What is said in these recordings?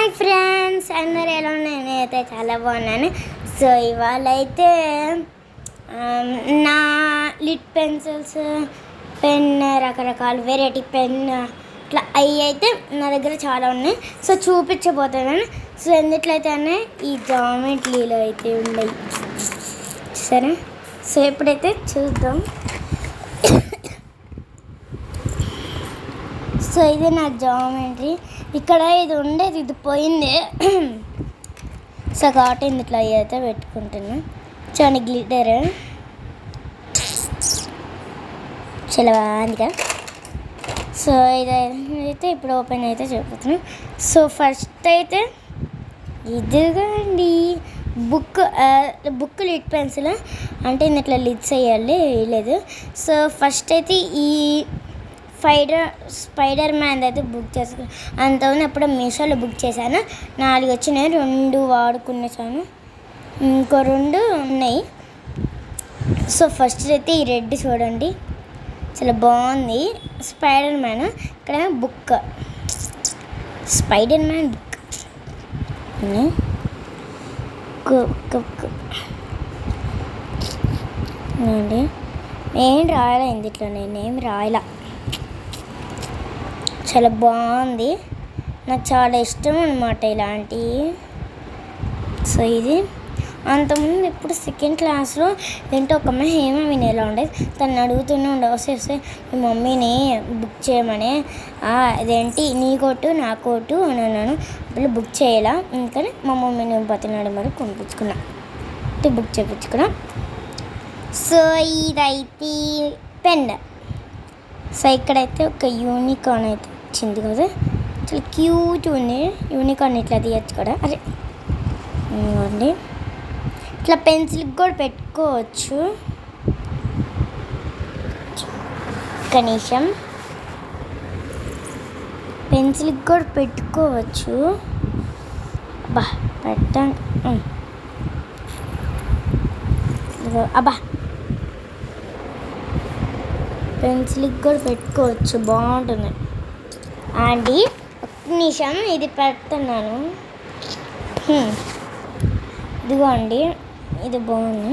Hi friends, అందరు ఎలా ఉన్నాయి? నేనైతే చాలా బాగున్నాను. సో ఇవాళ అయితే నా లిడ్ పెన్సిల్స్, పెన్, రకరకాల వెరైటీ పెన్ ఇట్లా అవి అయితే నా దగ్గర చాలా ఉన్నాయి. సో చూపించబోతున్నాను. సో ఎందుట్లయితే అన్నీ ఈ జామెట్రీలో అయితే ఉన్నాయి సరే. సో ఎప్పుడైతే చూద్దాం. సో ఇది నా జామెట్రీ. ఇక్కడ ఇది ఉండేది, ఇది పోయింది. సో కాబట్టి ఇట్లా అయితే పెట్టుకుంటున్నా. చాలా గ్లిటర్ చాలా బాగుందిగా. సో ఇదైతే ఇప్పుడు ఓపెన్ అయితే చూపుతున్నాను. సో ఫస్ట్ అయితే ఇదిగోండి బుక్ లిడ్ పెన్సిల్. అంటే ఇట్లా లిడ్స్ వేయాలి, వేయలేదు. సో ఫస్ట్ అయితే ఈ స్పైడర్ మ్యాన్ అయితే బుక్ చేసుకున్నాను. అంతకుముందు ఎప్పుడో మీషోలో బుక్ చేశాను. 4 వచ్చినాయి, 2 వాడుకునేసాను, ఇంకో 2 ఉన్నాయి. సో ఫస్ట్ అయితే ఈ రెడ్ చూడండి, చాలా బాగుంది. Spider man. ఇక్కడ బుక్ స్పైడర్ మ్యాన్ బుక్ అండి. ఏం రాయలా ఇందులో, నేనేం రాయలా. చాలా బాగుంది, నాకు చాలా ఇష్టం అన్నమాట ఇలాంటివి. సో ఇది అంతకుముందు ఇప్పుడు సెకండ్ క్లాస్లో ఏంటో ఒక అమ్మాయి హేమ వినేలా ఉండేది. తను అడుగుతూనే ఉండే వస్తే మీ మమ్మీని బుక్ చేయమని. అదేంటి నీ కోటు నా కోటు అని అన్నాను. ఇప్పుడు బుక్ చేయాలా, అందుకని మా మమ్మీని బతినాడు మరి కొనిపించుకున్నా, బుక్ చేయించుకున్నా. సో ఇదైతే పెన్. సో ఇక్కడైతే ఒక యూనికార్న్ అయితే వచ్చింది కదా, చాలా క్యూట్ ఉంది. యూనికార్న్ ఇట్లా తీయచ్చు కూడా. అరే అండి, ఇట్లా పెన్సిల్కి కూడా పెట్టుకోవచ్చు. కనీసం పెన్సిల్కి కూడా పెట్టుకోవచ్చు. అబ్బా పెట్టండి. అబ్బా పెన్సిల్కి కూడా పెట్టుకోవచ్చు, బాగుంటుంది అండి. ఒక్క నిమిషం ఇది పెడుతున్నాను. ఇదిగోండి, ఇది బాగుంది.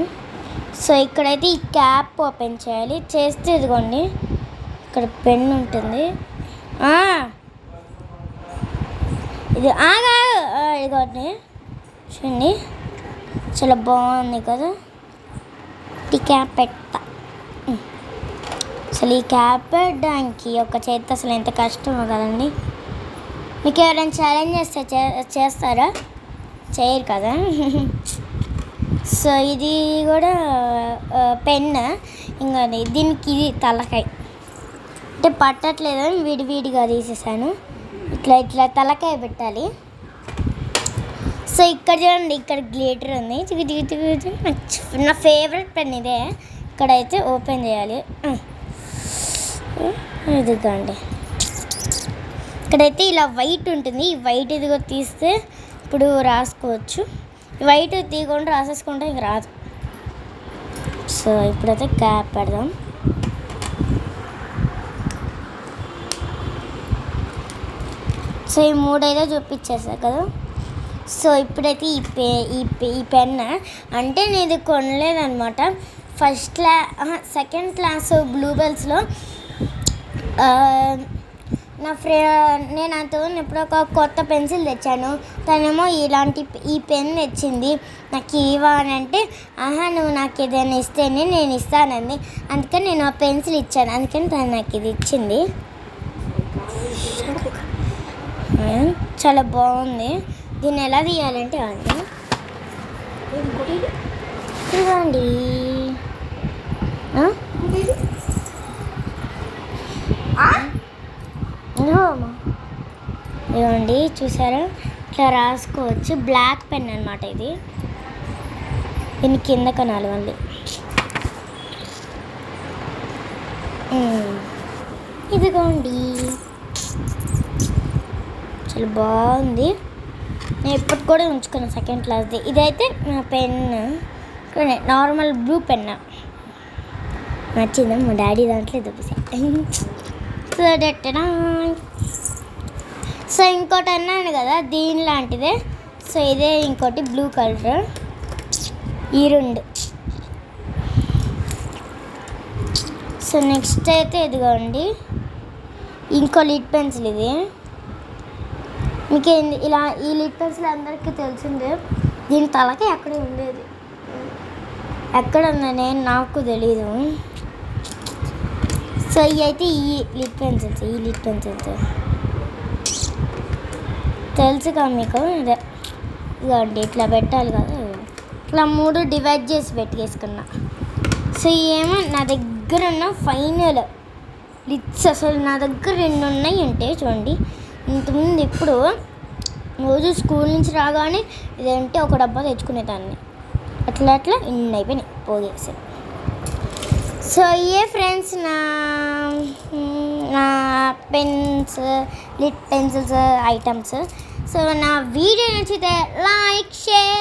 సో ఇక్కడైతే ఈ క్యాప్ ఓపెన్ చేయాలి. చేస్తే ఇదిగోండి ఇక్కడ పెన్ ఉంటుంది. ఇది ఇదిగోండి చూడండి, చాలా బాగుంది కదా. ఈ క్యాప్ పెట్టా. అసలు ఈ క్యాప్ పెట్టడానికి ఒక చేతి అసలు ఎంత కష్టమో కదండి. మీకు ఎవరైనా ఛాలెంజ్ చేస్తారా? చేయరు కదా. సో ఇది కూడా పెన్. ఇంకా దీనికి ఇది తలకాయ అంటే పట్టట్లేదని విడివిడిగా తీసేసాను. ఇట్లా తలకాయ పెట్టాలి. సో ఇక్కడ చూడండి, ఇక్కడ గ్లిటర్ ఉంది. నా ఫేవరెట్ పెన్ ఇదే. ఇక్కడైతే ఓపెన్ చేయాలి. ఇదిగోండి, ఇక్కడైతే ఇలా వైట్ ఉంటుంది. ఈ వైట్ ఇదిగో తీస్తే ఇప్పుడు రాసుకోవచ్చు. వైట్ తీయకుండా రాసేసుకుంటే ఇంక రాదు. సో ఇప్పుడైతే క్యాప్ పెడదాం. సో ఈ 3 అయితే చూపించేసా కదా. సో ఇప్పుడైతే ఈ పెన్ అంటే నేను ఇది కొనలేదన్నమాట. సెకండ్ క్లాస్ బ్లూబెల్స్లో నా నేను అంతకుముందు ఎప్పుడో ఒక కొత్త పెన్సిల్ తెచ్చాను. తనేమో ఈ పెన్ తెచ్చింది. నాకు ఇవా అని అంటే, నువ్వు నాకు ఏదైనా ఇస్తేనే నేను ఇస్తానండి. అందుకని నేను ఆ పెన్సిల్ ఇచ్చాను. అందుకని తను నాకు ఇది ఇచ్చింది. చాలా బాగుంది. దీన్ని ఎలా తీయాలంటే ఇవ్వండి. ఇవ్వండి, చూసారా? ఇట్లా రాసుకోవచ్చు. బ్లాక్ పెన్ అనమాట ఇది. దీని కింద కనాలి మళ్ళీ. ఇదిగోండి, చాలా బాగుంది. నేను ఇప్పటి కూడా ఉంచుకున్నాను సెకండ్ క్లాస్ది. ఇదైతే నా పెన్, నార్మల్ బ్లూ పెన్. నచ్చిందా? మా డాడీ దాంట్లో చూపిస్తాను. సో ఇంకోటి అన్నాను కదా దీని లాంటిదే. సో ఇదే ఇంకోటి బ్లూ కలర్. ఈ రెండు. సో నెక్స్ట్ అయితే ఇదిగోండి ఇంకో లిడ్ పెన్సిల్. ఇది మీకు ఇలా ఈ లిడ్ పెన్సిల్ అందరికీ తెలిసిందే. దీని తలకి ఎక్కడ ఉండేది, ఎక్కడ ఉందని నాకు తెలీదు. సో ఇవి అయితే ఈ లిడ్ పెన్సిల్స్ తెలుసుగా మీకు. అదే ఇదిగోండి ఇట్లా పెట్టాలి కదా, ఇట్లా 3 డివైడ్ చేసి పెట్టేసుకున్నా. సో ఏమో నా దగ్గర ఉన్న ఫైనల్ లిడ్స్. అసలు నా దగ్గర 2 ఉన్నాయి అంటే చూడండి. ఇంతకుముందు ఇప్పుడు రోజు స్కూల్ నుంచి రాగానే ఇదంటే ఒక డబ్బా తెచ్చుకునేదాన్ని. అట్లా ఇన్ని అయిపోయినాయి పోగేసి. సో ఏ ఫ్రెండ్స్ నా pens, lid pencils items. So నా వీడియో నచ్చితే లైక్, షేర్,